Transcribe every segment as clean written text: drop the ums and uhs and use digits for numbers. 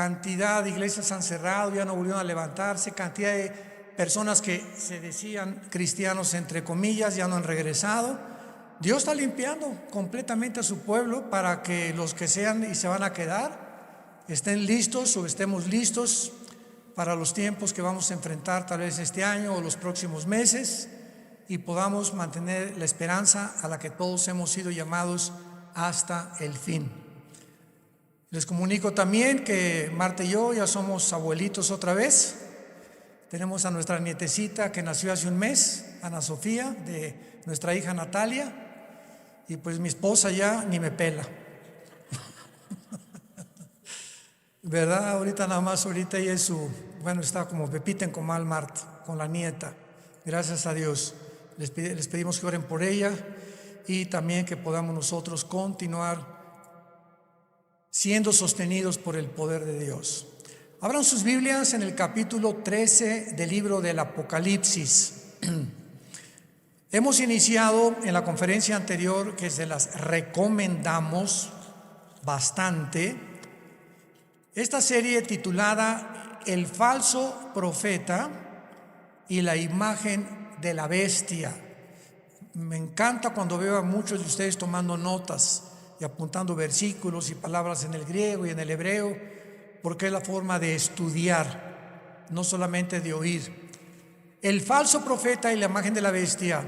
cantidad de iglesias han cerrado, ya no volvieron a levantarse, cantidad de personas que se decían cristianos entre comillas ya no han regresado. Dios está limpiando completamente a su pueblo para que los que sean y se van a quedar estén listos o estemos listos para los tiempos que vamos a enfrentar tal vez este año o los próximos meses, y podamos mantener la esperanza a la que todos hemos sido llamados hasta el fin. Les comunico también que Marta y yo ya somos abuelitos otra vez. Tenemos a nuestra nietecita que nació hace un mes, Ana Sofía, de nuestra hija Natalia, y pues mi esposa ya ni me pela. ¿Verdad? Ahorita nada más, ahorita ella es está como Pepita en comal Marta, con la nieta. Gracias a Dios. Les pedimos que oren por ella y también que podamos nosotros continuar siendo sostenidos por el poder de Dios. Abran sus Biblias en el capítulo 13 del libro del Apocalipsis. Hemos iniciado en la conferencia anterior, que se las recomendamos bastante, esta serie titulada El falso profeta y la imagen de la bestia. Me encanta cuando veo a muchos de ustedes tomando notas y apuntando versículos y palabras en el griego y en el hebreo, porque es la forma de estudiar, no solamente de oír. El falso profeta y la imagen de la bestia.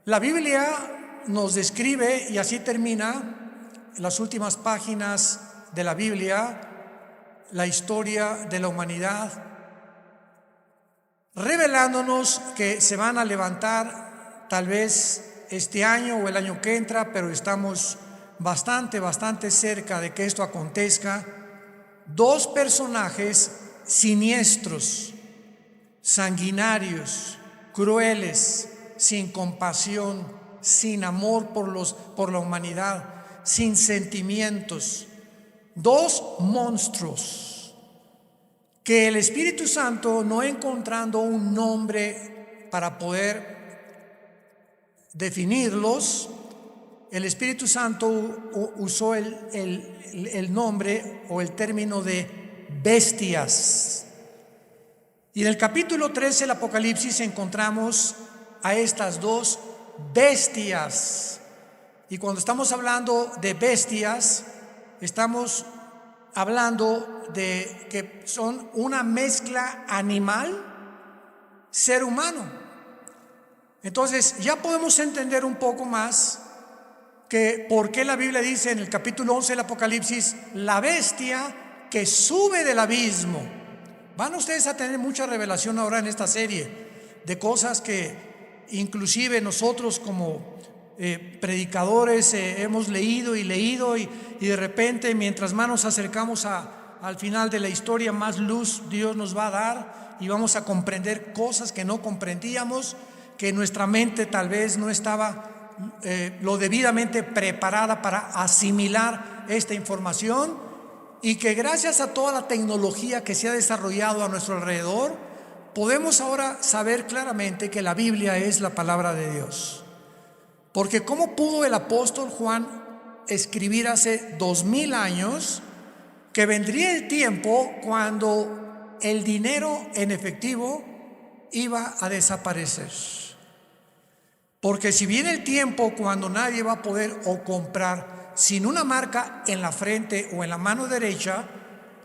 La Biblia nos describe, y así termina en las últimas páginas de la Biblia, la historia de la humanidad, revelándonos que se van a levantar tal vez este año o el año que entra, pero estamos bastante cerca de que esto acontezca. Dos personajes siniestros, sanguinarios, crueles, sin compasión, sin amor por la humanidad, sin sentimientos. Dos monstruos que el Espíritu Santo, no encontrando un nombre para poder definirlos, el Espíritu Santo usó el nombre o el término de bestias. Y en el capítulo 13 del Apocalipsis encontramos a estas dos bestias. Y cuando estamos hablando de bestias, estamos hablando de que son una mezcla animal-ser humano. Entonces ya podemos entender un poco más que por qué la Biblia dice en el capítulo 11 del Apocalipsis, la bestia que sube del abismo. Van ustedes a tener mucha revelación ahora en esta serie de cosas que inclusive nosotros como predicadores hemos leído y de repente, mientras más nos acercamos al final de la historia, más luz Dios nos va a dar y vamos a comprender cosas que no comprendíamos, que nuestra mente tal vez no estaba lo debidamente preparada para asimilar esta información, y que gracias a toda la tecnología que se ha desarrollado a nuestro alrededor, podemos ahora saber claramente que la Biblia es la palabra de Dios. Porque ¿cómo pudo el apóstol Juan escribir hace 2000 años que vendría el tiempo cuando el dinero en efectivo iba a desaparecer? Porque si viene el tiempo cuando nadie va a poder o comprar sin una marca en la frente o en la mano derecha,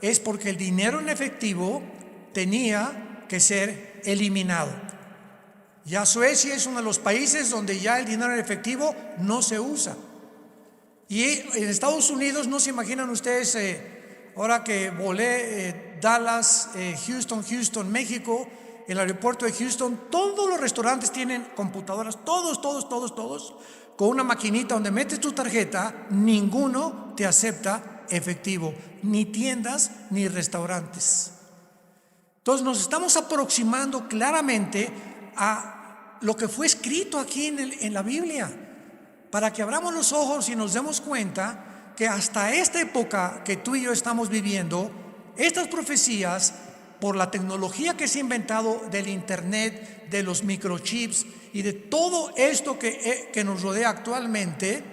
es porque el dinero en efectivo tenía que ser eliminado. Ya Suecia es uno de los países donde ya el dinero en efectivo no se usa. Y en Estados Unidos, no se imaginan ustedes, ahora que volé Dallas, Houston, México, el aeropuerto de Houston, todos los restaurantes tienen computadoras, todos, con una maquinita donde metes tu tarjeta. Ninguno te acepta efectivo, ni tiendas ni restaurantes. Entonces nos estamos aproximando claramente a lo que fue escrito aquí en la Biblia, para que abramos los ojos y nos demos cuenta que hasta esta época que tú y yo estamos viviendo, estas profecías, por la tecnología que se ha inventado del internet, de los microchips y de todo esto que nos rodea actualmente,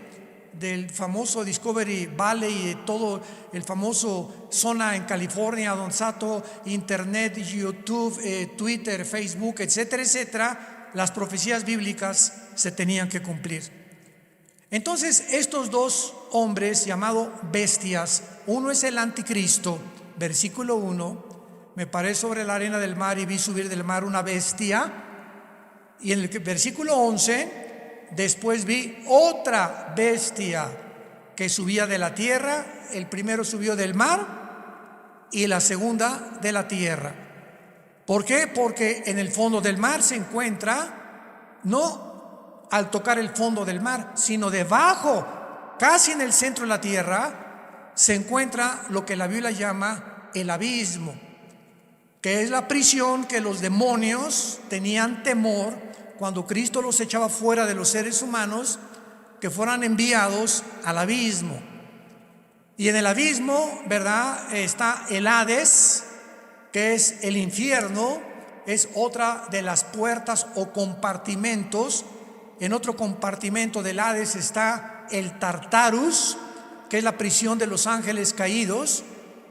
del famoso Discovery Valley y todo el famoso zona en California donde está todo internet, YouTube, Twitter, Facebook, etcétera, etcétera, las profecías bíblicas se tenían que cumplir. Entonces estos dos hombres llamados bestias, uno es el anticristo, versículo 1, me paré sobre la arena del mar y vi subir del mar una bestia, y en el versículo 11, después vi otra bestia que subía de la tierra. El primero subió del mar y la segunda de la tierra. ¿Por qué? Porque en el fondo del mar se encuentra, no al tocar el fondo del mar, sino debajo, casi en el centro de la tierra, se encuentra lo que la Biblia llama el abismo, que es la prisión que los demonios tenían temor cuando Cristo los echaba fuera de los seres humanos, que fueran enviados al abismo. Y en el abismo, ¿verdad?, está el Hades, que es el infierno, es otra de las puertas o compartimentos. En otro compartimento del Hades está el Tartarus, que es la prisión de los ángeles caídos.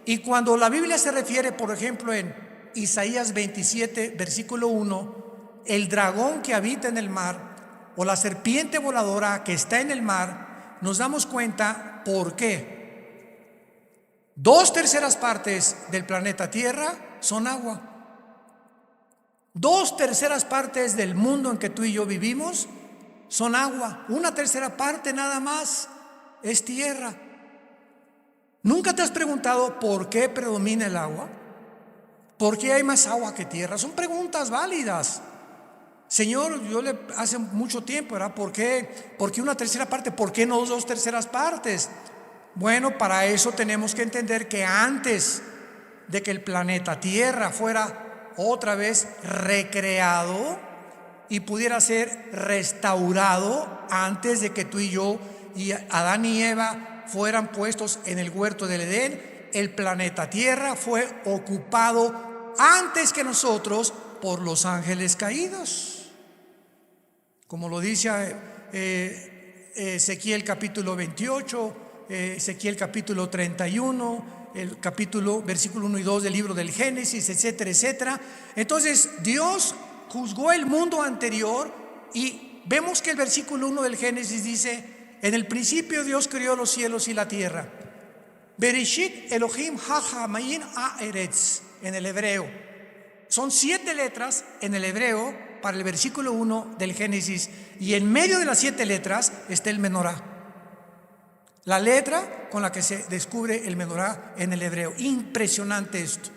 Y cuando la Biblia se refiere, por ejemplo, en Isaías 27, versículo 1, el dragón que habita en el mar o la serpiente voladora que está en el mar, nos damos cuenta por qué. 2/3 partes del planeta Tierra son agua. 2/3 partes del mundo en que tú y yo vivimos son agua. 1/3 parte nada más es tierra. ¿Nunca te has preguntado por qué predomina el agua? ¿Por qué hay más agua que tierra? Son preguntas válidas. Señor, yo le hace mucho tiempo, ¿verdad? ¿Por qué 1/3 parte? ¿Por qué no 2/3 partes? Bueno, para eso tenemos que entender que antes de que el planeta Tierra fuera otra vez recreado y pudiera ser restaurado, antes de que tú y yo y Adán y Eva fueran puestos en el huerto del Edén, el planeta Tierra fue ocupado antes que nosotros por los ángeles caídos. Como lo dice Ezequiel capítulo 28, Ezequiel capítulo 31, el capítulo, versículo 1 y 2 del libro del Génesis, etcétera, etcétera. Entonces Dios juzgó el mundo anterior y vemos que el versículo 1 del Génesis dice: en el principio Dios creó los cielos y la tierra. Bereshit Elohim ha-hamayim ha-eretz, en el hebreo. Son 7 letras en el hebreo para el versículo 1 del Génesis, y en medio de las 7 letras está el menorá, la letra con la que se descubre el menorá en el hebreo. Impresionante esto.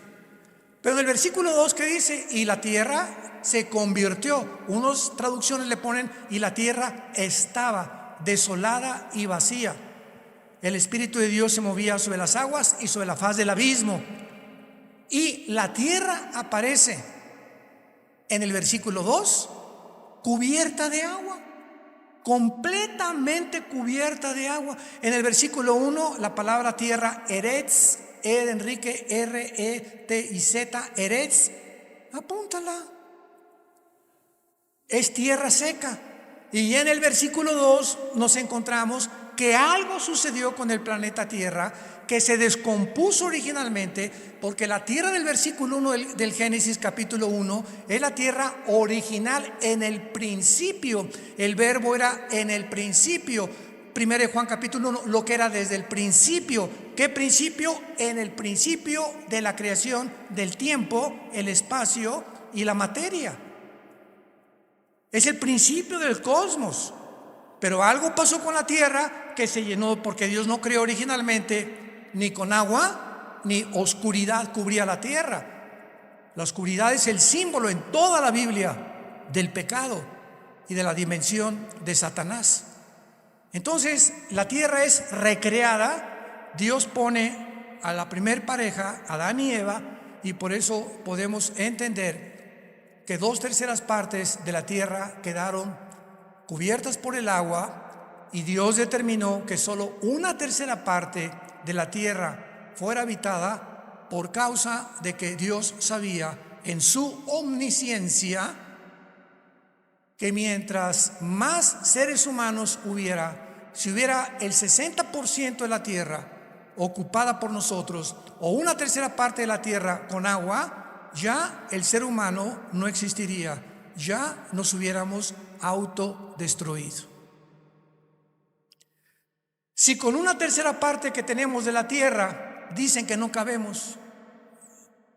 Pero en el versículo 2, ¿qué dice? Y la tierra se convirtió. Unas traducciones le ponen: y la tierra estaba desolada y vacía. El Espíritu de Dios se movía sobre las aguas y sobre la faz del abismo. Y la tierra aparece en el versículo 2 cubierta de agua, completamente cubierta de agua. En el versículo 1 la palabra tierra, eretz, de Enrique, R-E-T-I-Z, eretz, apúntala, es tierra seca. Y en el versículo 2 nos encontramos que algo sucedió con el planeta Tierra, que se descompuso originalmente, porque la tierra del versículo 1 del Génesis capítulo 1 es la tierra original en el principio. El verbo era en el principio. 1 Juan capítulo 1, lo que era desde el principio. ¿Qué principio? En el principio de la creación del tiempo, el espacio y la materia. Es el principio del cosmos. Pero algo pasó con la tierra que se llenó, porque Dios no creó originalmente ni con agua ni oscuridad cubría la tierra. La oscuridad es el símbolo en toda la Biblia del pecado y de la dimensión de Satanás. Entonces la tierra es recreada. Dios pone a la primer pareja, Adán y Eva, y por eso podemos entender que 2/3 partes de la tierra quedaron cubiertas por el agua, y Dios determinó que solo 1/3 parte de la tierra fuera habitada, por causa de que Dios sabía en su omnisciencia que mientras más seres humanos hubiera, si hubiera el 60% de la tierra ocupada por nosotros, o una tercera parte de la tierra con agua, ya el ser humano no existiría, ya nos hubiéramos autodestruido. Si con una tercera parte que tenemos de la tierra dicen que no cabemos,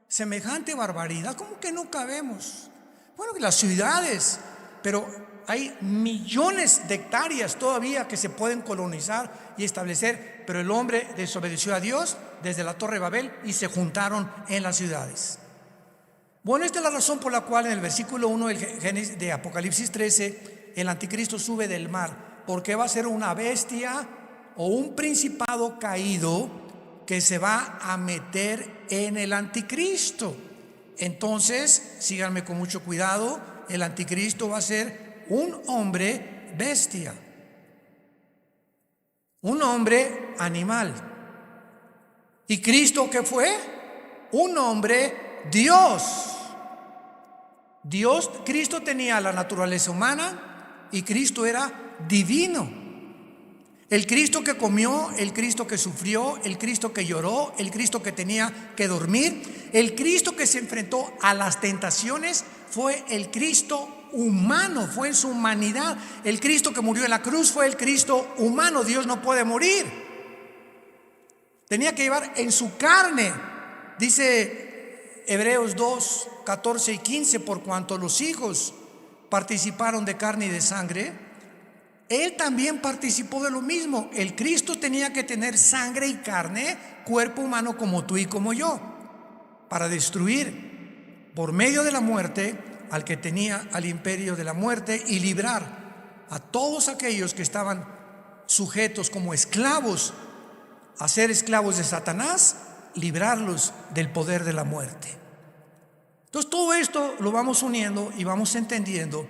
semejante barbaridad, ¿cómo que no cabemos? Bueno, que las ciudades, pero hay millones de hectáreas todavía que se pueden colonizar y establecer, pero el hombre desobedeció a Dios desde la Torre de Babel y se juntaron en las ciudades. Bueno, esta es la razón por la cual en el versículo 1 de Apocalipsis 13, el anticristo sube del mar, porque va a ser una bestia o un principado caído que se va a meter en el anticristo. Entonces, síganme con mucho cuidado, el anticristo va a ser un hombre bestia, un hombre animal. ¿Y Cristo qué fue? Un hombre Dios. Cristo tenía la naturaleza humana y Cristo era divino. El Cristo que comió, el Cristo que sufrió, el Cristo que lloró, el Cristo que tenía que dormir, el Cristo que se enfrentó a las tentaciones, fue el Cristo humano, fue en su humanidad. El Cristo que murió en la cruz fue el Cristo humano. Dios no puede morir. Tenía que llevar en su carne, dice Hebreos 2, 14 y 15, por cuanto los hijos participaron de carne y de sangre, Él también participó de lo mismo. El Cristo tenía que tener sangre y carne, cuerpo humano como tú y como yo, para destruir por medio de la muerte al que tenía al imperio de la muerte y librar a todos aquellos que estaban sujetos como esclavos a ser esclavos de Satanás, librarlos del poder de la muerte. Entonces todo esto lo vamos uniendo y vamos entendiendo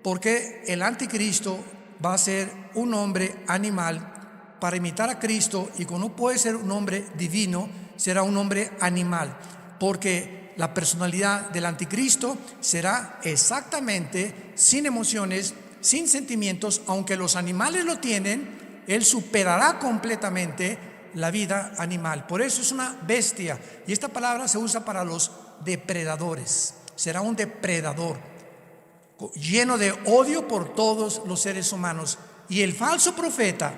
por qué el anticristo va a ser un hombre animal para imitar a Cristo, y como no puede ser un hombre divino, será un hombre animal, porque la personalidad del anticristo será exactamente sin emociones, sin sentimientos. Aunque los animales lo tienen, él superará completamente la vida animal. Por eso es una bestia, y esta palabra se usa para los depredadores. Será un depredador lleno de odio por todos los seres humanos. Y el falso profeta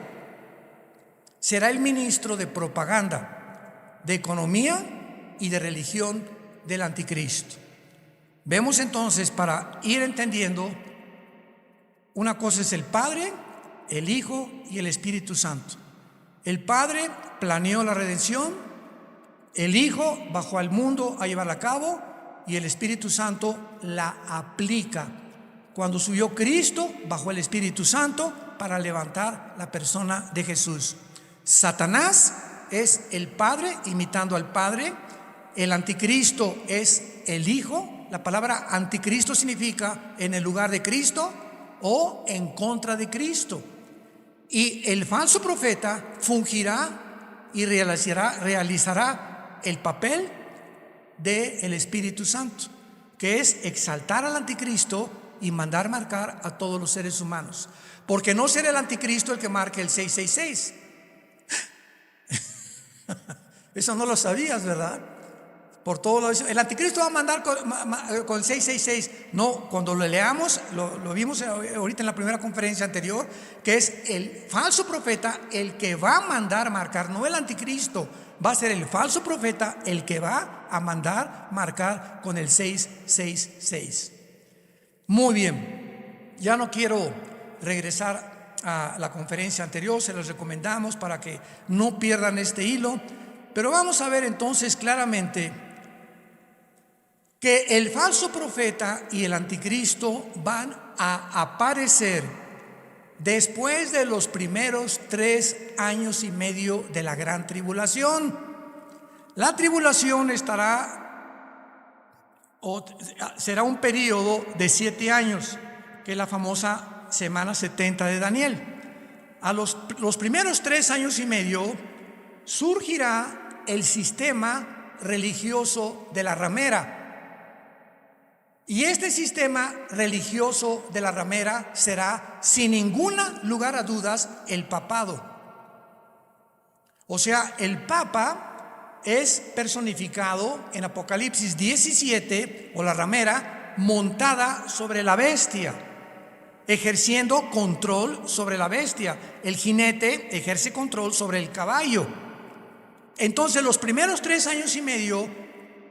será el ministro de propaganda, de economía y de religión del anticristo. Vemos entonces, para ir entendiendo, una cosa es el Padre, el Hijo y el Espíritu Santo. El Padre planeó la redención, el Hijo bajó al mundo a llevarla a cabo y el Espíritu Santo la aplica. Cuando subió Cristo, bajó el Espíritu Santo para levantar la persona de Jesús. Satanás es el Padre imitando al Padre. El anticristo es el Hijo. La palabra anticristo significa en el lugar de Cristo o en contra de Cristo. Y el falso profeta fungirá y realizará el papel del Espíritu Santo, que es exaltar al anticristo y mandar marcar a todos los seres humanos. Porque no será el anticristo el que marque el 666. Eso no lo sabías, ¿verdad? Por todo lo el anticristo va a mandar con 666. No, cuando lo leamos, lo vimos ahorita en la primera conferencia anterior, que es el falso profeta el que va a mandar marcar, no el anticristo. Va a ser el falso profeta el que va a mandar marcar con el 666. Muy bien, ya no quiero regresar a la conferencia anterior, se los recomendamos para que no pierdan este hilo, pero vamos a ver entonces claramente que el falso profeta y el anticristo van a aparecer después de los primeros 3 años y medio de la gran tribulación. La tribulación será un periodo de 7 años, que es la famosa semana 70 de Daniel. A los primeros 3 años y medio surgirá el sistema religioso de la ramera. Y este sistema religioso de la ramera será, sin ningún lugar a dudas, el papado. O sea, el Papa es personificado en Apocalipsis 17, o la ramera, montada sobre la bestia, ejerciendo control sobre la bestia. El jinete ejerce control sobre el caballo. Entonces, los primeros 3 años y medio,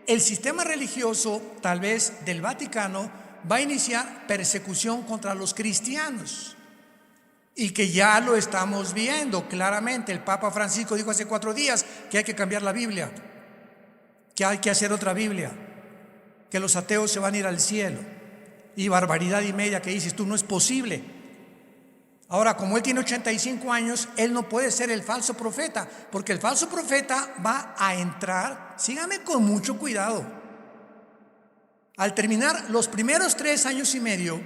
el sistema religioso, tal vez del Vaticano, va a iniciar persecución contra los cristianos. Y que ya lo estamos viendo claramente. El Papa Francisco dijo hace 4 días que hay que cambiar la Biblia, que hay que hacer otra Biblia, que los ateos se van a ir al cielo. Y barbaridad y media que dices tú, no es posible. Ahora, como él tiene 85 años, él no puede ser el falso profeta, porque el falso profeta va a entrar, sígame con mucho cuidado. Al terminar los primeros 3 años y medio,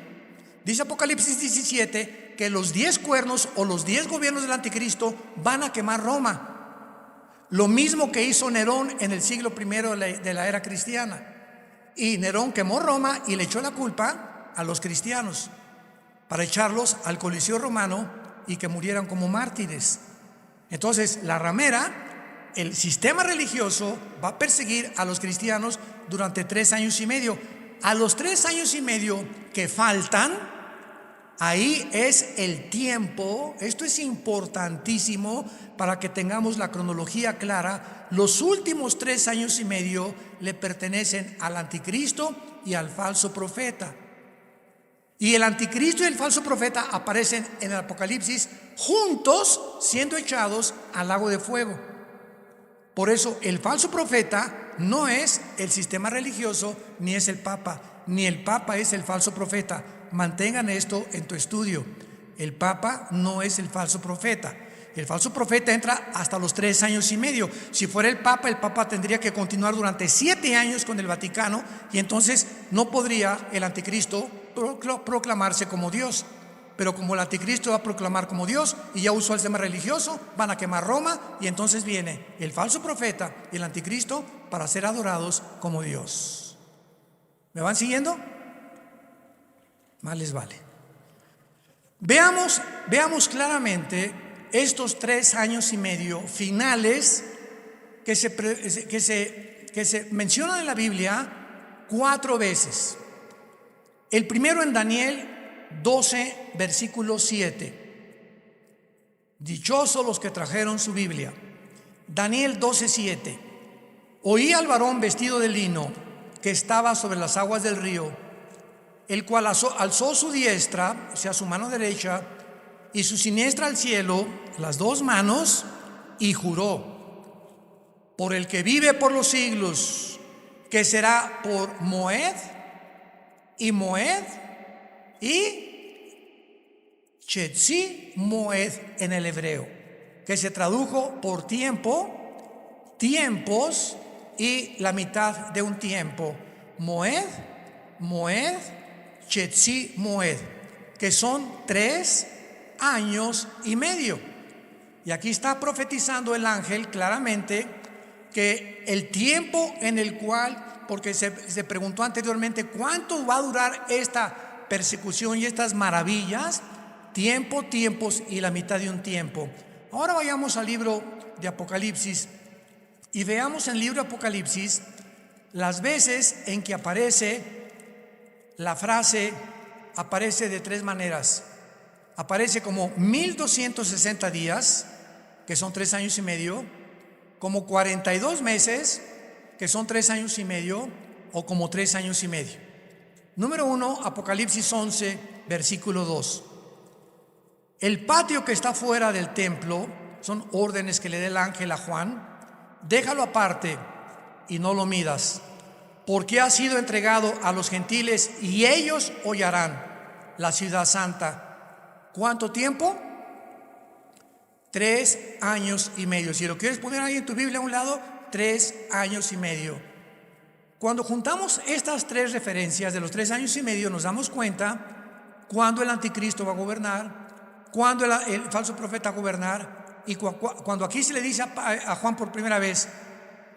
dice Apocalipsis 17, que los 10 cuernos o los 10 gobiernos del anticristo van a quemar Roma. Lo mismo que hizo Nerón en el siglo I de la era cristiana. Y Nerón quemó Roma y le echó la culpa a los cristianos, para echarlos al Coliseo romano y que murieran como mártires. Entonces, la ramera, el sistema religioso, va a perseguir a los cristianos durante 3 años y medio. A los 3 años y medio que faltan, ahí es el tiempo. Esto es importantísimo para que tengamos la cronología clara. Los últimos 3 años y medio le pertenecen al anticristo y al falso profeta. Y el anticristo y el falso profeta aparecen en el Apocalipsis juntos, siendo echados al lago de fuego. Por eso el falso profeta no es el sistema religioso, ni es el Papa, ni el Papa es el falso profeta. Mantengan esto en tu estudio. El Papa no es el falso profeta. El falso profeta entra hasta los 3 años y medio. Si fuera el Papa tendría que continuar durante 7 años con el Vaticano, y entonces no podría el anticristo proclamarse como Dios. Pero como el anticristo va a proclamar como Dios y ya usó el sistema religioso, van a quemar Roma, y entonces viene el falso profeta y el anticristo para ser adorados como Dios. ¿Me van siguiendo? Más les vale. Veamos claramente estos 3 años y medio finales que se mencionan en la Biblia 4 veces. El primero en Daniel 12, versículo 7. Dichosos los que trajeron su Biblia. Daniel 12, 7. Oí al varón vestido de lino que estaba sobre las aguas del río, el cual alzó su diestra, o sea, su mano derecha, y su siniestra al cielo, las 2 manos, y juró por el que vive por los siglos, que será por Moed y Chetzi Moed en el hebreo, que se tradujo por tiempo, tiempos y la mitad de un tiempo. Moed, Chetzi Moed, que son 3 años y medio. Y aquí está profetizando el ángel claramente que el tiempo en el cual, porque se preguntó anteriormente cuánto va a durar esta persecución y estas maravillas, tiempo, tiempos y la mitad de un tiempo. Ahora vayamos al libro de Apocalipsis y veamos en el libro de Apocalipsis las veces en que aparece la frase, aparece de 3 maneras. Aparece como 1260 días, que son 3 años y medio, como 42 meses, que son 3 años y medio, o como 3 años y medio. Número 1, Apocalipsis 11, versículo 2. El patio que está fuera del templo, son órdenes que le da el ángel a Juan, déjalo aparte y no lo midas, porque ha sido entregado a los gentiles y ellos hollarán la ciudad santa. ¿Cuánto tiempo? 3 años y medio. Si lo quieres poner ahí en tu Biblia a un lado, 3 años y medio. Cuando juntamos estas 3 referencias de los 3 años y medio, nos damos cuenta cuándo el anticristo va a gobernar, cuándo el falso profeta va a gobernar, y cuando aquí se le dice a Juan por primera vez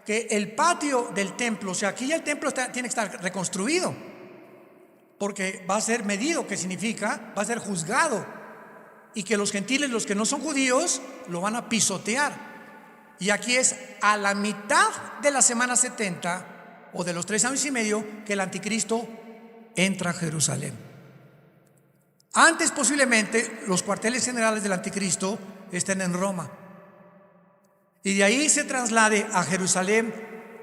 que el patio del templo, o sea, aquí ya el templo tiene que estar reconstruido, porque va a ser medido, que significa, va a ser juzgado, y que los gentiles, los que no son judíos, lo van a pisotear. Y aquí es a la mitad de la semana 70 o de los 3 años y medio que el anticristo entra a Jerusalén. Antes posiblemente los cuarteles generales del anticristo estén en Roma, y de ahí se traslade a Jerusalén,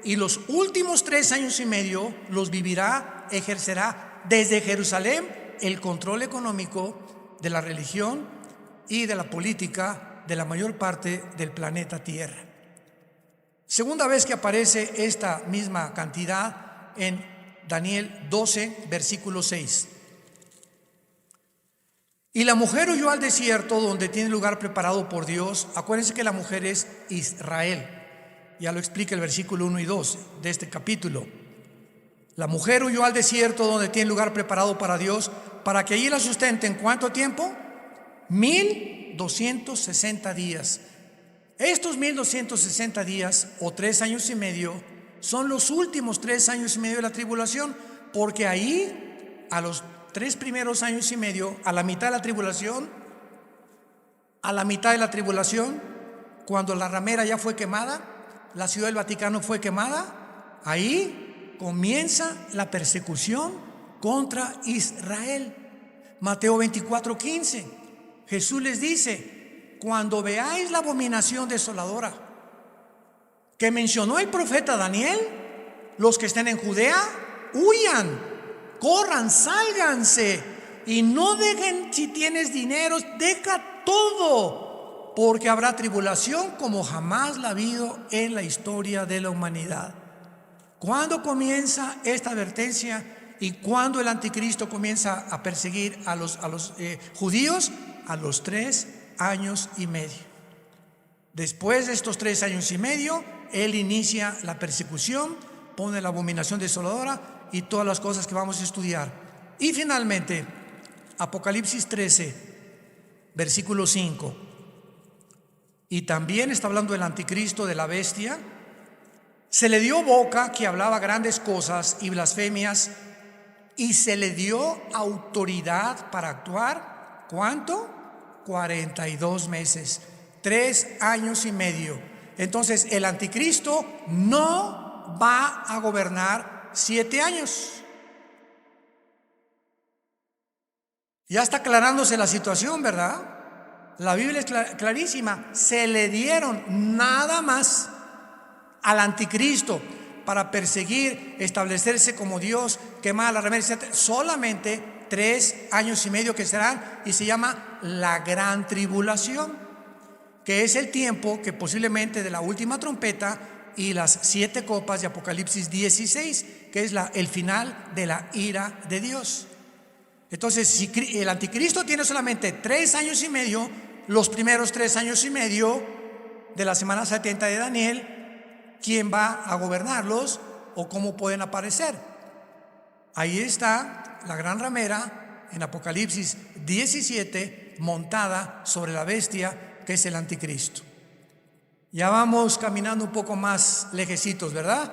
y los últimos 3 años y medio los vivirá, ejercerá desde Jerusalén el control económico de la religión y de la política de la mayor parte del planeta Tierra. Segunda vez que aparece esta misma cantidad en Daniel 12, versículo 6. Y la mujer huyó al desierto, donde tiene lugar preparado por Dios. Acuérdense que la mujer es Israel. Ya lo explica el versículo 1 y 2 de este capítulo. La mujer huyó al desierto, donde tiene lugar preparado para Dios, para que allí la sustenten. ¿Cuánto tiempo? 1260 días. Estos 1260 días o 3 años y medio son los últimos 3 años y medio de la tribulación, porque ahí a los 3 primeros años y medio, a la mitad de la tribulación, cuando la ramera ya fue quemada, la ciudad del Vaticano fue quemada, ahí comienza la persecución contra Israel. Mateo 24:15, Jesús les dice: cuando veáis la abominación desoladora que mencionó el profeta Daniel, los que estén en Judea, huyan, corran, sálganse, y no dejen, si tienes dinero, deja todo, porque habrá tribulación como jamás la ha habido en la historia de la humanidad. ¿Cuándo comienza esta advertencia y cuándo el anticristo comienza a perseguir a los judíos? A los 3 años y medio. Después de estos 3 años y medio, él inicia la persecución, pone la abominación desoladora y todas las cosas que vamos a estudiar. Y finalmente, Apocalipsis 13, versículo 5. Y también está hablando del anticristo, de la bestia. Se le dio boca que hablaba grandes cosas y blasfemias, y se le dio autoridad para actuar. ¿Cuánto? 42 meses, 3 años y medio. Entonces el anticristo no va a gobernar 7 años. Ya está aclarándose la situación, ¿verdad? La Biblia es clarísima. Se le dieron nada más al anticristo para perseguir, establecerse como Dios, quemar la ramera, etc. Solamente 3 años y medio que serán, y se llama la gran tribulación, que es el tiempo que posiblemente de la última trompeta y las 7 copas de Apocalipsis 16, que es el final de la ira de Dios. Entonces, si el anticristo tiene solamente 3 años y medio, los primeros 3 años y medio de la semana 70 de Daniel, ¿quién va a gobernarlos o cómo pueden aparecer? Ahí está la gran ramera en Apocalipsis 17, montada sobre la bestia, que es el anticristo. Ya vamos caminando un poco más lejecitos, ¿verdad?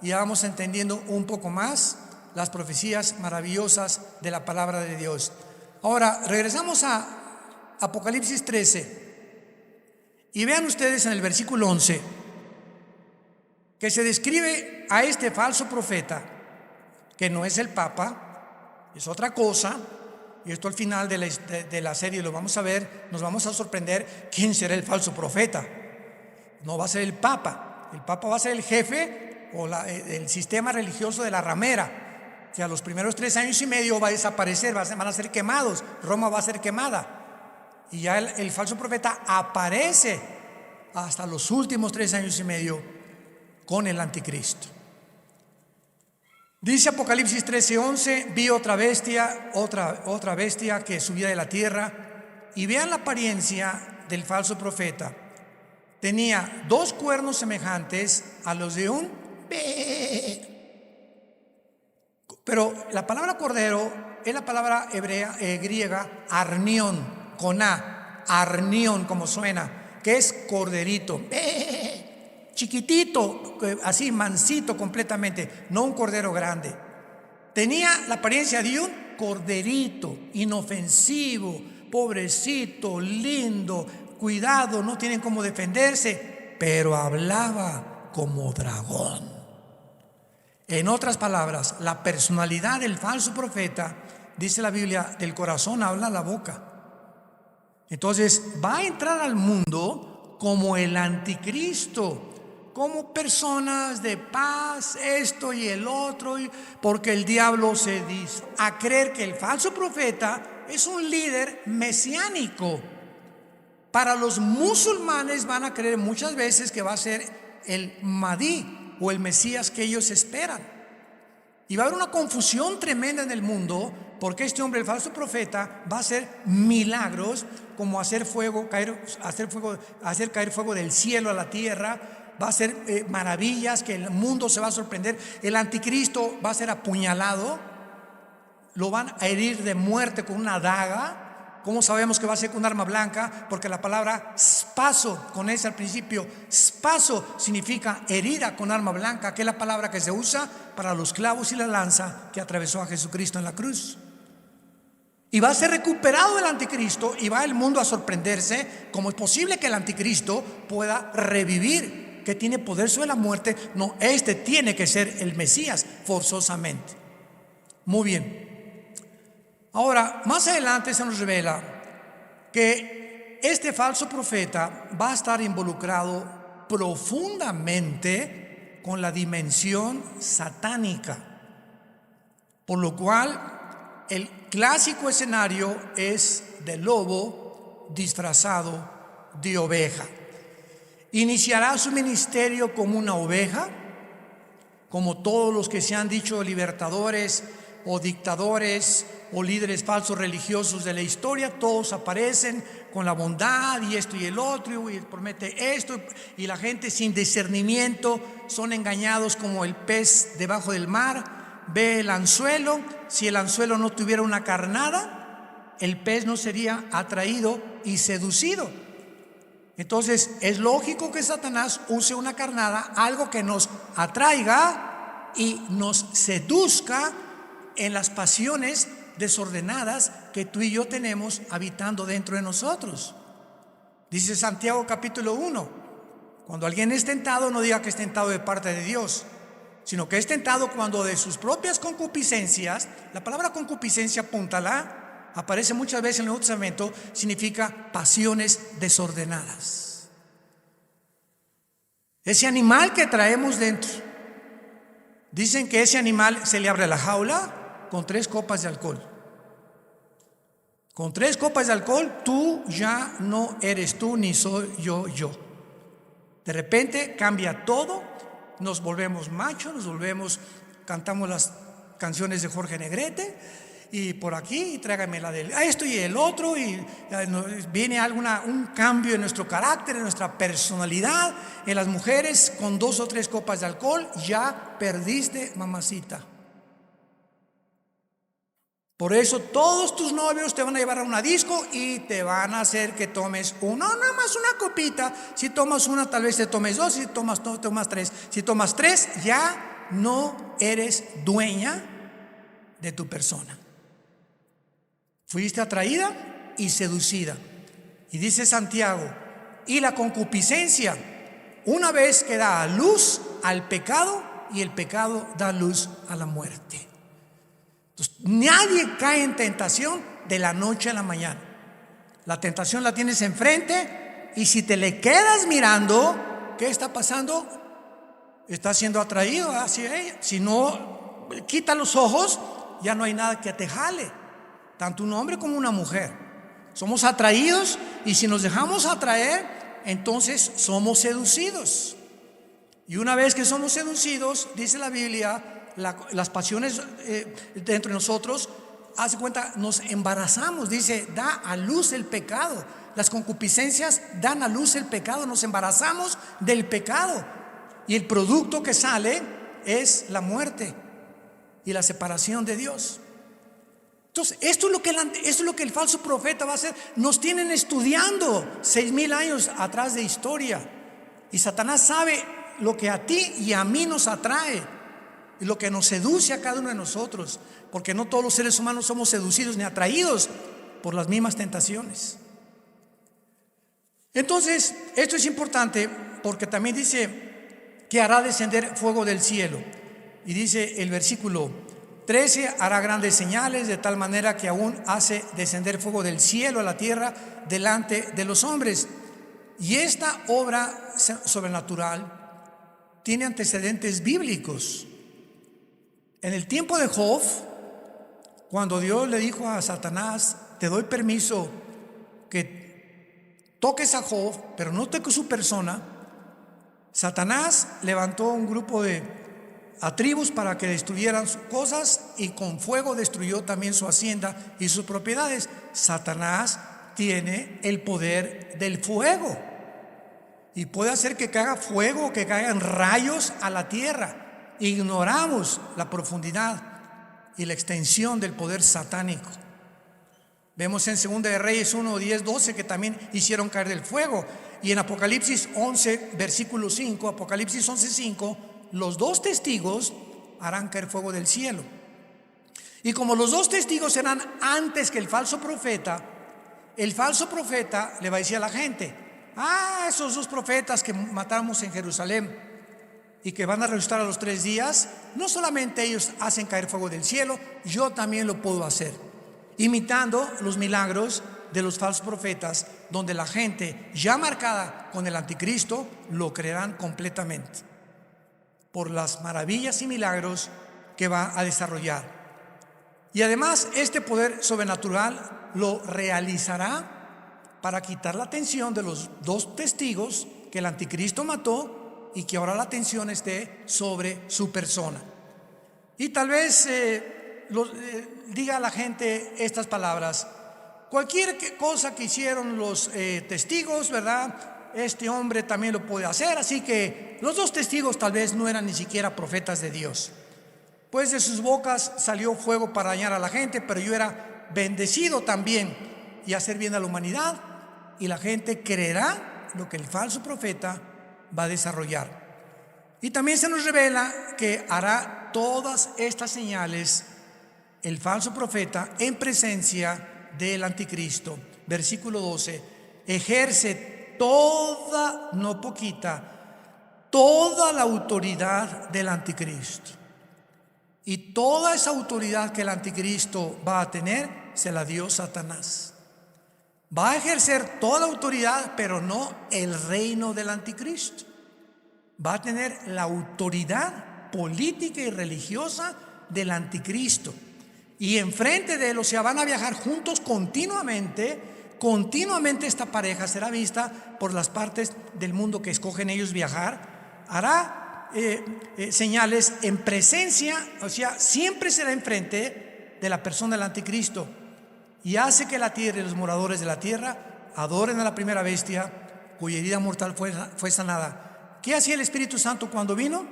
Ya vamos entendiendo un poco más las profecías maravillosas de la palabra de Dios. Ahora regresamos a Apocalipsis 13 y vean ustedes en el versículo 11 que se describe a este falso profeta, que no es el Papa, es otra cosa. Y esto al final de la serie lo vamos a ver, nos vamos a sorprender quién será el falso profeta. No va a ser el Papa va a ser el jefe o el sistema religioso de la ramera, que a los primeros 3 años y medio va a desaparecer, van a ser quemados, Roma va a ser quemada, y ya el falso profeta aparece hasta los últimos 3 años y medio con el anticristo. Dice Apocalipsis 13:11, vi otra bestia que subía de la tierra, y vean la apariencia del falso profeta. Tenía 2 cuernos semejantes a los de un pero la palabra cordero es la palabra griega arnión, con A, arnión, como suena, que es corderito, chiquitito, así mansito completamente, no un cordero grande. Tenía la apariencia de un corderito, inofensivo, pobrecito, lindo, cuidado, no tienen cómo defenderse, pero hablaba como dragón. En otras palabras, la personalidad del falso profeta, dice la Biblia, del corazón habla la boca. Entonces va a entrar al mundo como el anticristo, como personas de paz, esto y el otro, porque el diablo se dice a creer que el falso profeta es un líder mesiánico. Para los musulmanes van a creer muchas veces que va a ser el Mahdi o el Mesías que ellos esperan. Y va a haber una confusión tremenda en el mundo, porque este hombre, el falso profeta, va a hacer milagros como hacer caer fuego del cielo a la tierra. Va a hacer maravillas que el mundo se va a sorprender. El anticristo va a ser apuñalado, lo van a herir de muerte con una daga. ¿Cómo sabemos que va a ser con un arma blanca? Porque la palabra spaso, con ese al principio, spaso significa herida con arma blanca, que es la palabra que se usa para los clavos y la lanza que atravesó a Jesucristo en la cruz. Y va a ser recuperado el anticristo y va el mundo a sorprenderse. ¿Cómo es posible que el anticristo pueda revivir? Que tiene poder sobre la muerte. No, este tiene que ser el Mesías forzosamente. Muy bien. Ahora, más adelante se nos revela que este falso profeta va a estar involucrado profundamente con la dimensión satánica, por lo cual el clásico escenario es de lobo disfrazado de oveja. Iniciará su ministerio como una oveja, como todos los que se han dicho libertadores o dictadores o líderes falsos religiosos de la historia. Todos aparecen con la bondad y esto y el otro, y promete esto, y la gente sin discernimiento son engañados como el pez debajo del mar. Ve el anzuelo, si el anzuelo no tuviera una carnada, el pez no sería atraído y seducido. Entonces es lógico que Satanás use una carnada, algo que nos atraiga y nos seduzca en las pasiones desordenadas que tú y yo tenemos habitando dentro de nosotros. Dice Santiago capítulo 1: cuando alguien es tentado, no diga que es tentado de parte de Dios, sino que es tentado cuando de sus propias concupiscencias. La palabra concupiscencia, apúntala, aparece muchas veces en el Nuevo Testamento, significa pasiones desordenadas. Ese animal que traemos dentro, dicen que ese animal se le abre la jaula con 3 copas de alcohol. Con 3 copas de alcohol, tú ya no eres tú ni soy yo. De repente cambia todo, nos volvemos machos, cantamos las canciones de Jorge Negrete, y por aquí, tráigame la del esto y el otro, y viene un cambio en nuestro carácter, en nuestra personalidad. En las mujeres, con 2 o 3 copas de alcohol, ya perdiste, mamacita. Por eso todos tus novios te van a llevar a una disco y te van a hacer que tomes nada más una copita. Si tomas una, tal vez te tomes 2, si tomas 2, tomas 3. Si tomas 3, ya no eres dueña de tu persona. Fuiste atraída y seducida. Y dice Santiago, y la concupiscencia, una vez que da a luz al pecado, y el pecado da luz a la muerte. Entonces, nadie cae en tentación de la noche a la mañana. La tentación la tienes enfrente, y si te le quedas mirando, ¿qué está pasando? Estás siendo atraído hacia ella. Si no quita los ojos, ya no hay nada que te jale, tanto un hombre como una mujer. Somos atraídos, y si nos dejamos atraer, entonces somos seducidos. Y una vez que somos seducidos, dice la Biblia, las pasiones dentro de nosotros, hace cuenta, nos embarazamos. Dice, da a luz el pecado. Las concupiscencias dan a luz el pecado, nos embarazamos del pecado, y el producto que sale es la muerte y la separación de Dios. Entonces, esto es lo que el falso profeta va a hacer. Nos tienen estudiando 6,000 años atrás de historia, y Satanás sabe lo que a ti y a mí nos atrae. y lo que nos seduce a cada uno de nosotros, porque no todos los seres humanos somos seducidos ni atraídos por las mismas tentaciones. Entonces, esto es importante porque también dice que hará descender fuego del cielo. Y dice el versículo 13, hará grandes señales de tal manera que aún hace descender fuego del cielo a la tierra delante de los hombres. Y esta obra sobrenatural tiene antecedentes bíblicos. En el tiempo de Job, cuando Dios le dijo a Satanás: te doy permiso que toques a Job, pero no toques su persona, Satanás levantó un grupo de tribus para que destruyeran sus cosas, y con fuego destruyó también su hacienda y sus propiedades. Satanás tiene el poder del fuego y puede hacer que caiga fuego, que caigan rayos a la tierra. Ignoramos la profundidad y la extensión del poder satánico. Vemos en 2 de Reyes 1, 10, 12 que también hicieron caer del fuego. Y en Apocalipsis 11, versículo 5, Apocalipsis 11, 5, los dos testigos harán caer fuego del cielo. Y como los dos testigos serán antes que el falso profeta le va a decir a la gente: esos dos profetas que matamos en Jerusalén y que van a resucitar a los 3 días, no solamente ellos hacen caer fuego del cielo, yo también lo puedo hacer. Imitando los milagros de los falsos profetas, donde la gente ya marcada con el anticristo lo creerán completamente por las maravillas y milagros que va a desarrollar. Y además este poder sobrenatural lo realizará para quitar la atención de los dos testigos que el anticristo mató, y que ahora la atención esté sobre su persona. Y tal vez diga a la gente estas palabras: cualquier cosa que hicieron los testigos, ¿verdad?, este hombre también lo puede hacer. Así que los dos testigos tal vez no eran ni siquiera profetas de Dios, pues de sus bocas salió fuego para dañar a la gente, pero yo era bendecido también y hacer bien a la humanidad. Y la gente creerá lo que el falso profeta va a desarrollar. Y también se nos revela que hará todas estas señales el falso profeta en presencia del anticristo. Versículo 12: ejerce toda, no poquita, toda la autoridad del anticristo. Y toda esa autoridad que el anticristo va a tener se la dio Satanás. Va a ejercer toda la autoridad, pero no el reino del anticristo. Va a tener la autoridad política y religiosa del anticristo. Y enfrente de él, o sea, van a viajar juntos continuamente. Continuamente esta pareja será vista por las partes del mundo que escogen ellos viajar. Hará señales en presencia, o sea, siempre será enfrente de la persona del anticristo. Y hace que la tierra y los moradores de la tierra adoren a la primera bestia, cuya herida mortal fue sanada. ¿Qué hacía el Espíritu Santo cuando vino?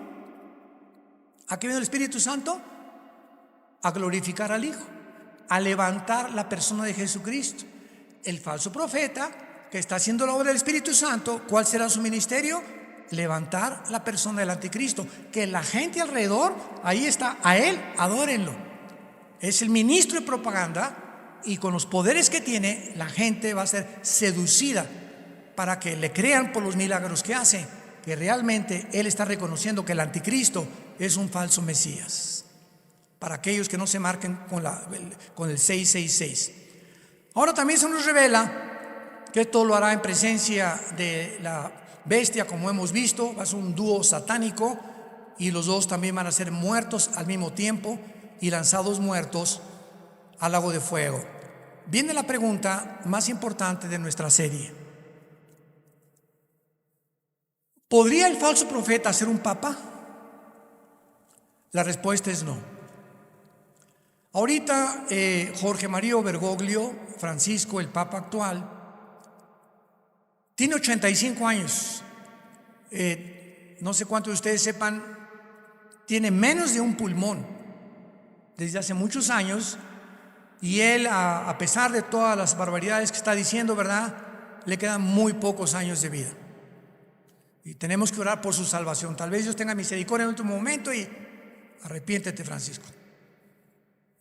¿A qué vino el Espíritu Santo? A glorificar al Hijo, a levantar la persona de Jesucristo. El falso profeta que está haciendo la obra del Espíritu Santo, ¿cuál será su ministerio? Levantar la persona del anticristo, que la gente alrededor, ahí está, a él, adórenlo. Es el ministro de propaganda, y con los poderes que tiene, la gente va a ser seducida para que le crean por los milagros que hace, que realmente él está reconociendo que el anticristo es un falso Mesías. Para aquellos que no se marquen con el 666. Ahora también se nos revela que esto lo hará en presencia de la bestia, como hemos visto. Va a ser un dúo satánico, y los dos también van a ser muertos al mismo tiempo y lanzados muertos al lago de fuego. Viene la pregunta más importante de nuestra serie: ¿podría el falso profeta ser un papa? La respuesta es no. Ahorita Jorge Mario Bergoglio, Francisco, el papa actual, tiene 85 años. No sé cuántos de ustedes sepan, tiene menos de un pulmón desde hace muchos años. Y él, a pesar de todas las barbaridades que está diciendo, ¿verdad?, le quedan muy pocos años de vida. Y tenemos que orar por su salvación. Tal vez Dios tenga misericordia en el último momento y Arrepiéntete, Francisco.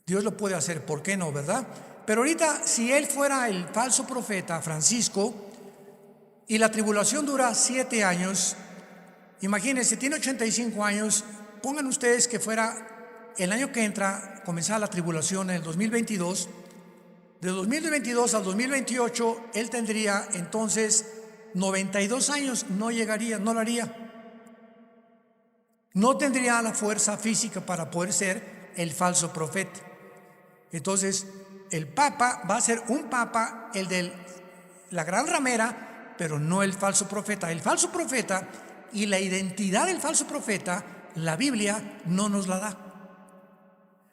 Dios lo puede hacer, ¿por qué no, verdad? Pero ahorita, si él fuera el falso profeta, Francisco, y la tribulación dura 7 años, imagínense, tiene 85 años, pongan ustedes que fuera el año que entra, comenzara la tribulación en el 2022, de 2022 al 2028, él tendría entonces 92 años, no llegaría, no lo haría. No tendría la fuerza física para poder ser el falso profeta. Entonces, el Papa va a ser un Papa, el de la gran ramera, pero no el falso profeta. El falso profeta y la identidad del falso profeta, la Biblia no nos la da.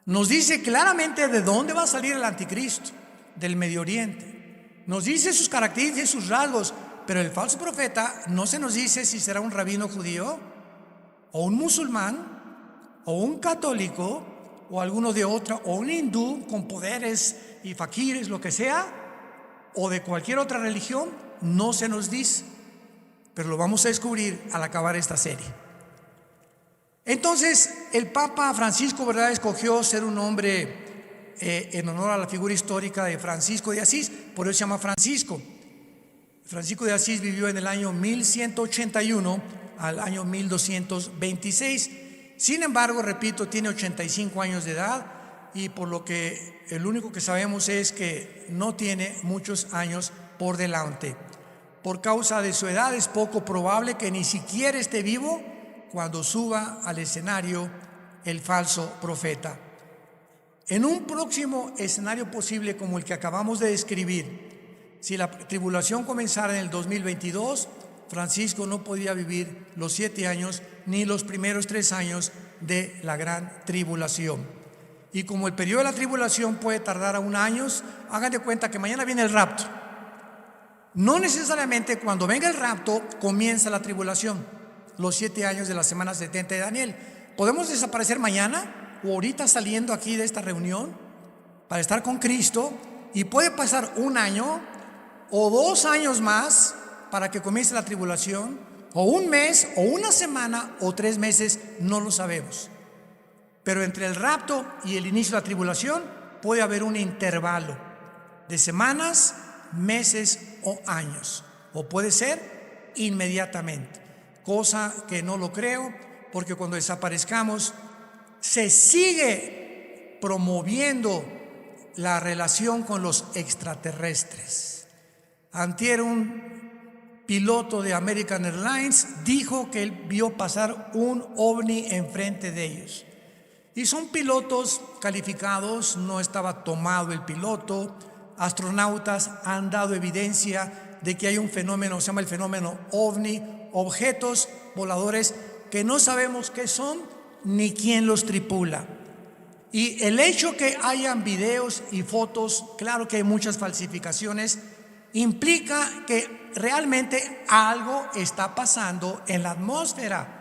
Nos dice claramente de dónde va a salir el anticristo, del Medio Oriente. Nos dice sus características y sus rasgos, pero el falso profeta no se nos dice si será un rabino judío, o un musulmán, o un católico, o alguno de otra, o un hindú con poderes y faquires, lo que sea, o de cualquier otra religión. No se nos dice, pero lo vamos a descubrir al acabar esta serie. Entonces, el Papa Francisco, ¿verdad?, escogió ser un hombre en honor a la figura histórica de Francisco de Asís, por eso se llama Francisco. Francisco de Asís vivió en el año 1181 al año 1226. Sin embargo, repito, tiene 85 años de edad, y por lo que el único que sabemos es que no tiene muchos años por delante. Por causa de su edad es poco probable que ni siquiera esté vivo cuando suba al escenario el falso profeta. En un próximo escenario posible como el que acabamos de describir, si la tribulación comenzara en el 2022, Francisco no podía vivir los 7 años ni los primeros 3 años de la gran tribulación. Y como el periodo de la tribulación puede tardar aún años, hagan de cuenta que mañana viene el rapto. No necesariamente cuando venga el rapto comienza la tribulación, los 7 años de la semana 70 de Daniel. Podemos desaparecer mañana o ahorita saliendo aquí de esta reunión para estar con Cristo, y puede pasar 1 año o 2 años más para que comience la tribulación, o 1 mes o 1 semana o 3 meses, no lo sabemos. Pero entre el rapto y el inicio de la tribulación puede haber un intervalo de semanas, meses o años, o puede ser inmediatamente, cosa que no lo creo, porque cuando desaparezcamos se sigue promoviendo la relación con los extraterrestres. Antier un piloto de American Airlines dijo que él vio pasar un ovni enfrente de ellos. Y son pilotos calificados, no estaba tomado el piloto. Astronautas han dado evidencia de que hay un fenómeno, se llama el fenómeno ovni, objetos voladores que no sabemos qué son ni quién los tripula. Y el hecho que hayan videos y fotos, claro que hay muchas falsificaciones, implica que realmente algo está pasando en la atmósfera.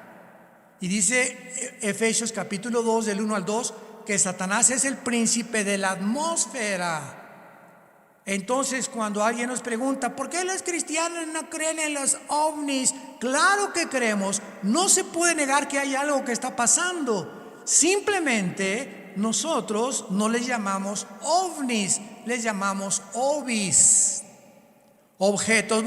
Y dice Efesios capítulo 2 del 1 al 2 que Satanás es el príncipe de la atmósfera. Entonces, cuando alguien nos pregunta ¿por qué los cristianos no creen en los ovnis? Claro que creemos. No se puede negar que hay algo que está pasando. Simplemente nosotros no les llamamos ovnis, les llamamos ovis, objetos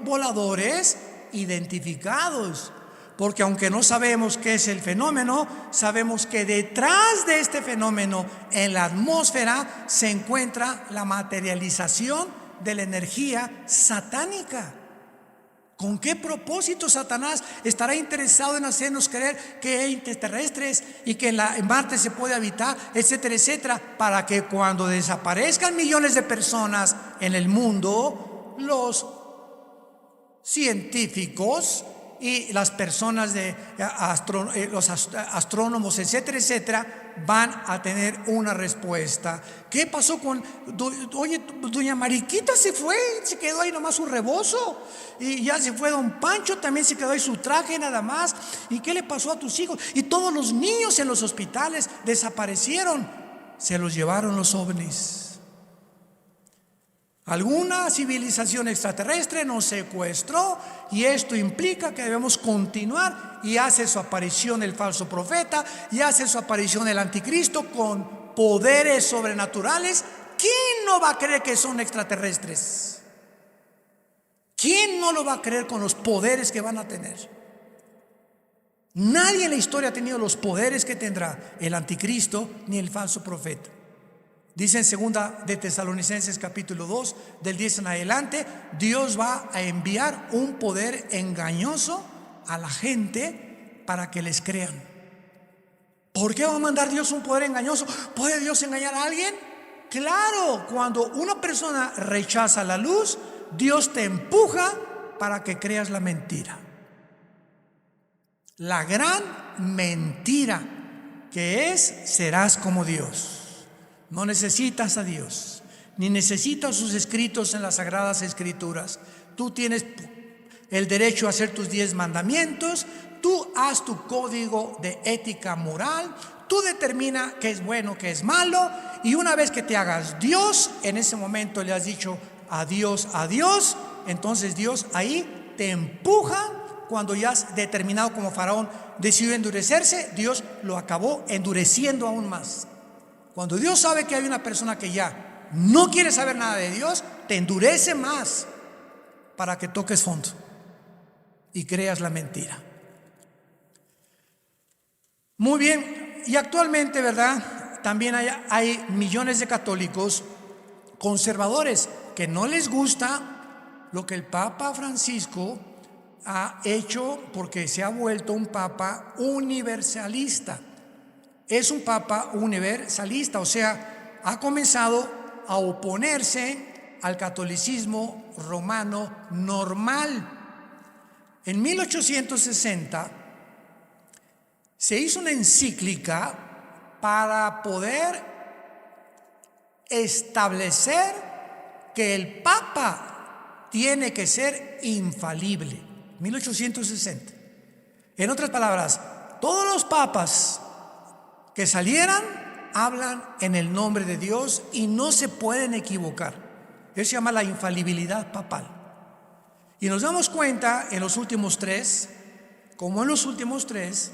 voladores identificados. Porque aunque no sabemos qué es el fenómeno, sabemos que detrás de este fenómeno en la atmósfera se encuentra la materialización de la energía satánica. ¿Con qué propósito Satanás estará interesado en hacernos creer que hay extraterrestres y que en Marte se puede habitar, etcétera, etcétera? Para que cuando desaparezcan millones de personas en el mundo, los científicos y las personas los astrónomos, etcétera, etcétera, van a tener una respuesta. ¿Qué pasó con doña Mariquita? Se fue, se quedó ahí nomás su rebozo, y ya se fue don Pancho, también se quedó ahí su traje nada más. ¿Y qué le pasó a tus hijos? Y todos los niños en los hospitales desaparecieron, se los llevaron los ovnis. Alguna civilización extraterrestre nos secuestró y esto implica que debemos continuar, y hace su aparición el falso profeta y hace su aparición el anticristo con poderes sobrenaturales. ¿Quién no va a creer que son extraterrestres? ¿Quién no lo va a creer con los poderes que van a tener? Nadie en la historia ha tenido los poderes que tendrá el anticristo ni el falso profeta. Dice en segunda de Tesalonicenses capítulo 2 del 10 en adelante, Dios va a enviar un poder engañoso a la gente para que les crean. ¿Por qué va a mandar Dios un poder engañoso? ¿Puede Dios engañar a alguien? Claro, cuando una persona rechaza la luz, Dios te empuja para que creas la mentira. La gran mentira que es: serás como Dios. No necesitas a Dios, ni necesitas sus escritos en las Sagradas Escrituras. Tú tienes el derecho a hacer tus 10 mandamientos, tú haz tu código de ética moral, tú determina qué es bueno, qué es malo, y una vez que te hagas Dios, en ese momento le has dicho adiós a Dios, entonces Dios ahí te empuja. Cuando ya has determinado, como Faraón decidió endurecerse, Dios lo acabó endureciendo aún más. Cuando Dios sabe que hay una persona que ya no quiere saber nada de Dios, te endurece más para que toques fondo y creas la mentira. Muy bien, y actualmente, ¿verdad? También hay millones de católicos conservadores que no les gusta lo que el Papa Francisco ha hecho, porque se ha vuelto un papa universalista. Es un papa universalista, o sea, ha comenzado a oponerse al catolicismo romano normal. En 1860 se hizo una encíclica para poder establecer que el papa tiene que ser infalible. 1860. En otras palabras, todos los papas que salieran hablan en el nombre de Dios y no se pueden equivocar. Eso se llama la infalibilidad papal. Y nos damos cuenta en los últimos 3, como en los últimos 3,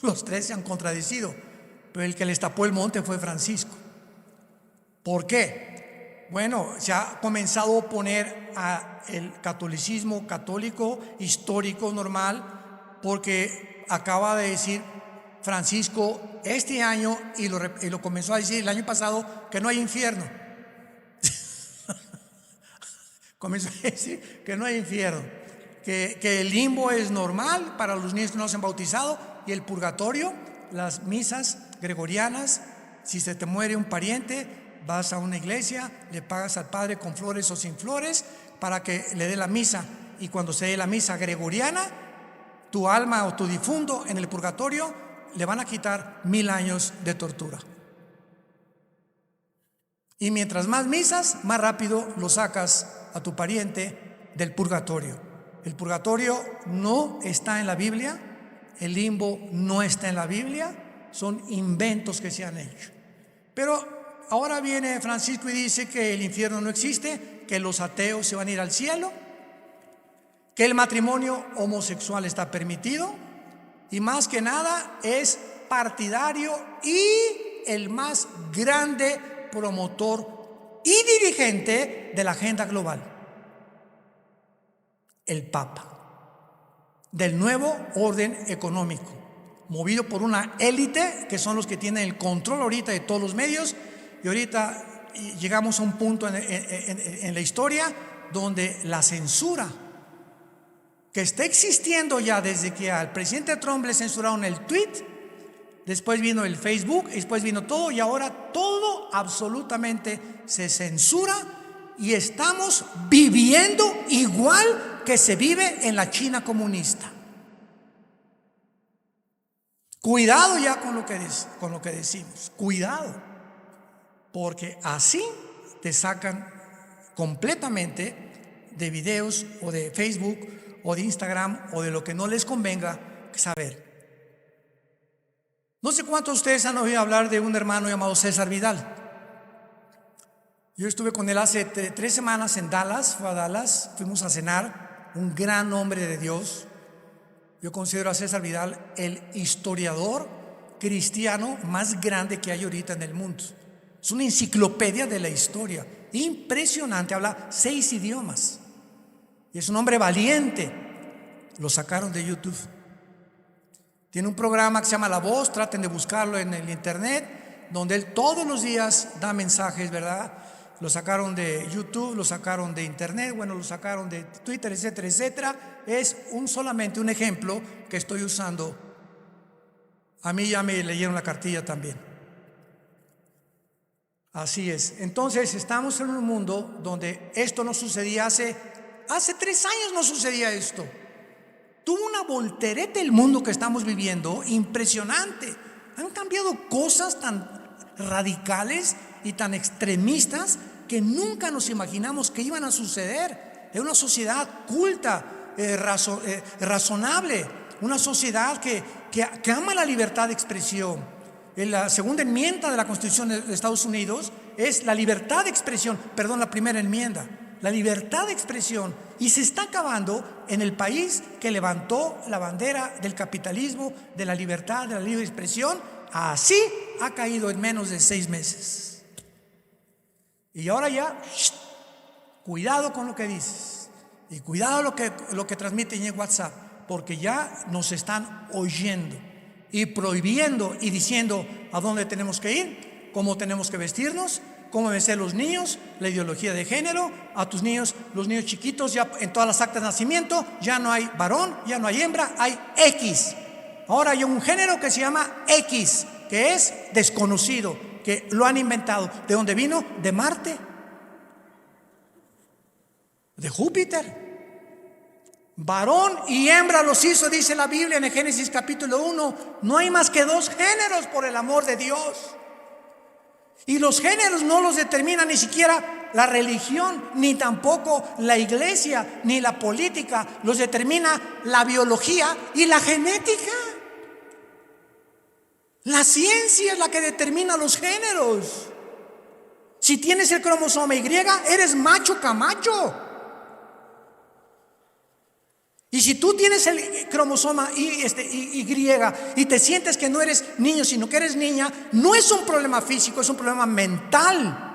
los 3 se han contradecido, pero el que les tapó el monte fue Francisco. ¿Por qué? Bueno, se ha comenzado a oponer al catolicismo católico histórico normal, porque acaba de decir Francisco este año, y lo comenzó a decir el año pasado, que no hay infierno. Comenzó a decir que no hay infierno, que el limbo es normal para los niños que no se han bautizado, y el purgatorio, las misas gregorianas, si se te muere un pariente, vas a una iglesia, le pagas al padre con flores o sin flores para que le dé la misa, y cuando se dé la misa gregoriana, tu alma o tu difunto en el purgatorio le van a quitar 1000 años de tortura. Y mientras más misas, más rápido lo sacas a tu pariente del purgatorio. El purgatorio no está en la Biblia, el limbo no está en la Biblia, son inventos que se han hecho. Pero ahora viene Francisco y dice que el infierno no existe, que los ateos se van a ir al cielo, que el matrimonio homosexual está permitido, y más que nada es partidario y el más grande promotor y dirigente de la agenda global, el Papa, del nuevo orden económico, movido por una élite que son los que tienen el control ahorita de todos los medios. Y ahorita llegamos a un punto en la historia donde la censura que está existiendo ya desde que al presidente Trump le censuraron el tweet, después vino el Facebook, después vino todo, y ahora todo absolutamente se censura, y estamos viviendo igual que se vive en la China comunista. Cuidado ya con lo que decimos, cuidado, porque así te sacan completamente de videos o de Facebook o de Instagram o de lo que no les convenga saber. No sé cuántos de ustedes han oído hablar de un hermano llamado César Vidal. Yo estuve con él hace 3 semanas en Dallas, fue a Dallas, fuimos a cenar, un gran hombre de Dios. Yo considero a César Vidal el historiador cristiano más grande que hay ahorita en el mundo. Es una enciclopedia de la historia, impresionante, habla 6 idiomas y es un hombre valiente. Lo sacaron de YouTube. Tiene un programa que se llama La Voz, traten de buscarlo en el internet, donde él todos los días da mensajes, ¿verdad? Lo sacaron de YouTube, lo sacaron de internet, bueno, lo sacaron de Twitter, etcétera, etcétera. Es solamente un ejemplo que estoy usando. A mí ya me leyeron la cartilla también. Así es. Entonces estamos en un mundo donde esto no sucedía hace 3 años, no sucedía esto. Tuvo una voltereta el mundo que estamos viviendo impresionante. Han cambiado cosas tan radicales y tan extremistas que nunca nos imaginamos que iban a suceder. Es una sociedad culta, razonable, una sociedad que ama la libertad de expresión. En la segunda enmienda de la Constitución de Estados Unidos es la libertad de expresión, perdón, la primera enmienda, la libertad de expresión, y se está acabando en el país que levantó la bandera del capitalismo, de la libertad, de la libre expresión. Así ha caído en menos de 6 meses. Y ahora ya, cuidado con lo que dices y cuidado lo que transmiten en WhatsApp, porque ya nos están oyendo y prohibiendo y diciendo a dónde tenemos que ir, cómo tenemos que vestirnos, cómo deben ser los niños, la ideología de género. A tus niños, los niños chiquitos, ya en todas las actas de nacimiento ya no hay varón, ya no hay hembra, hay X. Ahora hay un género que se llama X, que es desconocido, que lo han inventado. ¿De dónde vino? De Marte, de Júpiter. Varón y hembra los hizo, dice la Biblia en el Génesis capítulo 1. No hay más que 2 géneros, por el amor de Dios. Y los géneros no los determina ni siquiera la religión, ni tampoco la iglesia, ni la política. Los determina la biología y la genética. La ciencia es la que determina los géneros. Si tienes el cromosoma Y, eres macho camacho. Y si tú tienes el cromosoma Y y te sientes que no eres niño, sino que eres niña, no es un problema físico, es un problema mental.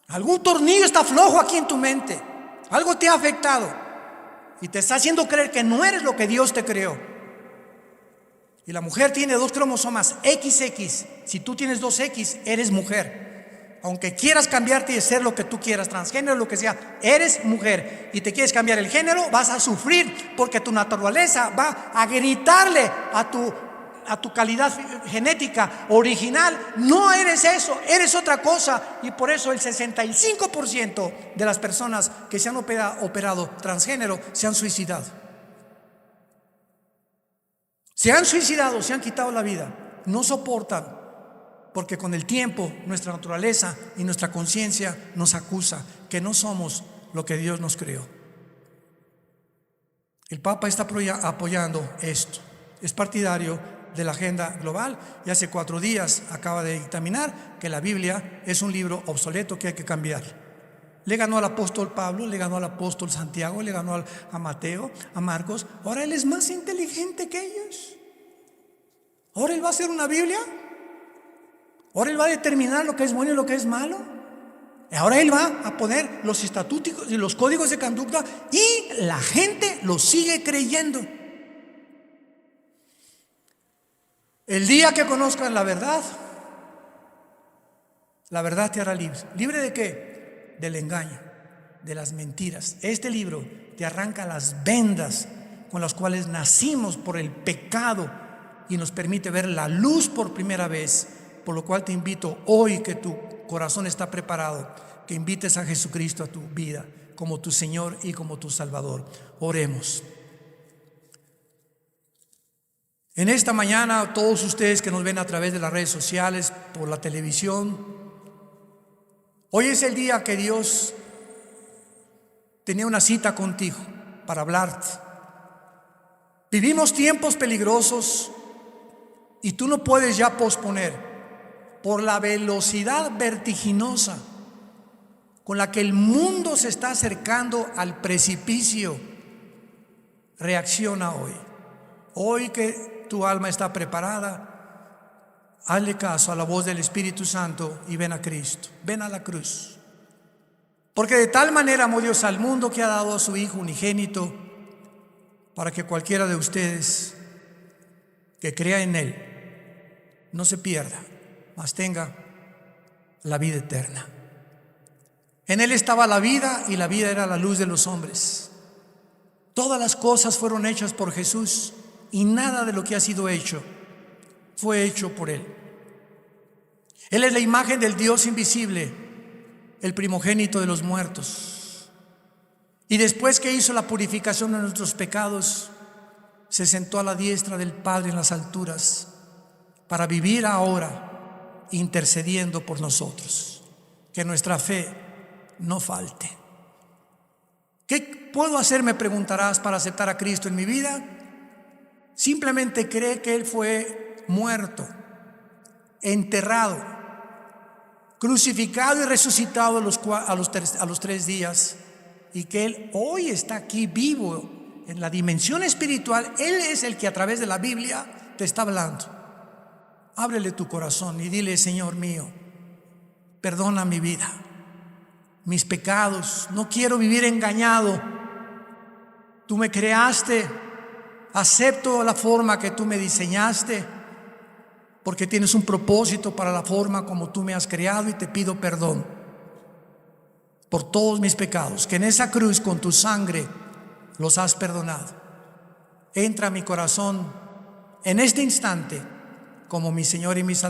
Algún tornillo está flojo aquí en tu mente. Algo te ha afectado y te está haciendo creer que no eres lo que Dios te creó. Y la mujer tiene 2 cromosomas XX. Si tú tienes 2X, eres mujer. Aunque quieras cambiarte y ser lo que tú quieras, transgénero, lo que sea, eres mujer. Y te quieres cambiar el género, vas a sufrir, porque tu naturaleza va a gritarle a tu calidad genética original: no eres eso, eres otra cosa. Y por eso el 65% de las personas que se han operado transgénero se han suicidado. Se han suicidado, se han quitado la vida. No soportan, porque con el tiempo nuestra naturaleza y nuestra conciencia nos acusa que no somos lo que Dios nos creó. El Papa está apoyando esto, es partidario de la agenda global, y hace 4 días acaba de dictaminar que la Biblia es un libro obsoleto que hay que cambiar. Le ganó al apóstol Pablo, le ganó al apóstol Santiago, le ganó a Mateo, a Marcos. Ahora él es más inteligente que ellos. Ahora él va a hacer una Biblia. Ahora él va a determinar lo que es bueno y lo que es malo. Ahora él va a poner los estatutos y los códigos de conducta, y la gente lo sigue creyendo. El día que conozcan la verdad te hará libre. ¿Libre de qué? Del engaño, de las mentiras. Este libro te arranca las vendas con las cuales nacimos por el pecado y nos permite ver la luz por primera vez. Por lo cual te invito hoy, que tu corazón está preparado, que invites a Jesucristo a tu vida como tu Señor y como tu Salvador. Oremos. En esta mañana, todos ustedes que nos ven a través de las redes sociales, por la televisión, hoy es el día que Dios tenía una cita contigo para hablarte. Vivimos tiempos peligrosos y tú no puedes ya posponer. por la velocidad vertiginosa con la que el mundo se está acercando al precipicio, reacciona hoy. Hoy que tu alma está preparada, hazle caso a la voz del Espíritu Santo y ven a Cristo, ven a la cruz. Porque de tal manera amó Dios al mundo que ha dado a su Hijo unigénito, para que cualquiera de ustedes que crea en Él no se pierda, mas tenga la vida eterna. En Él estaba la vida y la vida era la luz de los hombres. Todas las cosas fueron hechas por Jesús y nada de lo que ha sido hecho fue hecho por Él. Él es la imagen del Dios invisible, el primogénito de los muertos. Y después que hizo la purificación de nuestros pecados, se sentó a la diestra del Padre en las alturas para vivir ahora intercediendo por nosotros. Que nuestra fe no falte. ¿Qué puedo hacer, me preguntarás, para aceptar a Cristo en mi vida? Simplemente cree que Él fue muerto, enterrado, crucificado y resucitado a los 3 días, y que Él hoy está aquí vivo en la dimensión espiritual. Él es el que a través de la Biblia te está hablando. Ábrele tu corazón y dile: Señor mío, perdona mi vida, mis pecados, no quiero vivir engañado. Tú me creaste, acepto la forma que tú me diseñaste, porque tienes un propósito para la forma como tú me has creado, y te pido perdón por todos mis pecados, que en esa cruz con tu sangre los has perdonado. Entra a mi corazón en este instante como mi Señor y mi Salvador.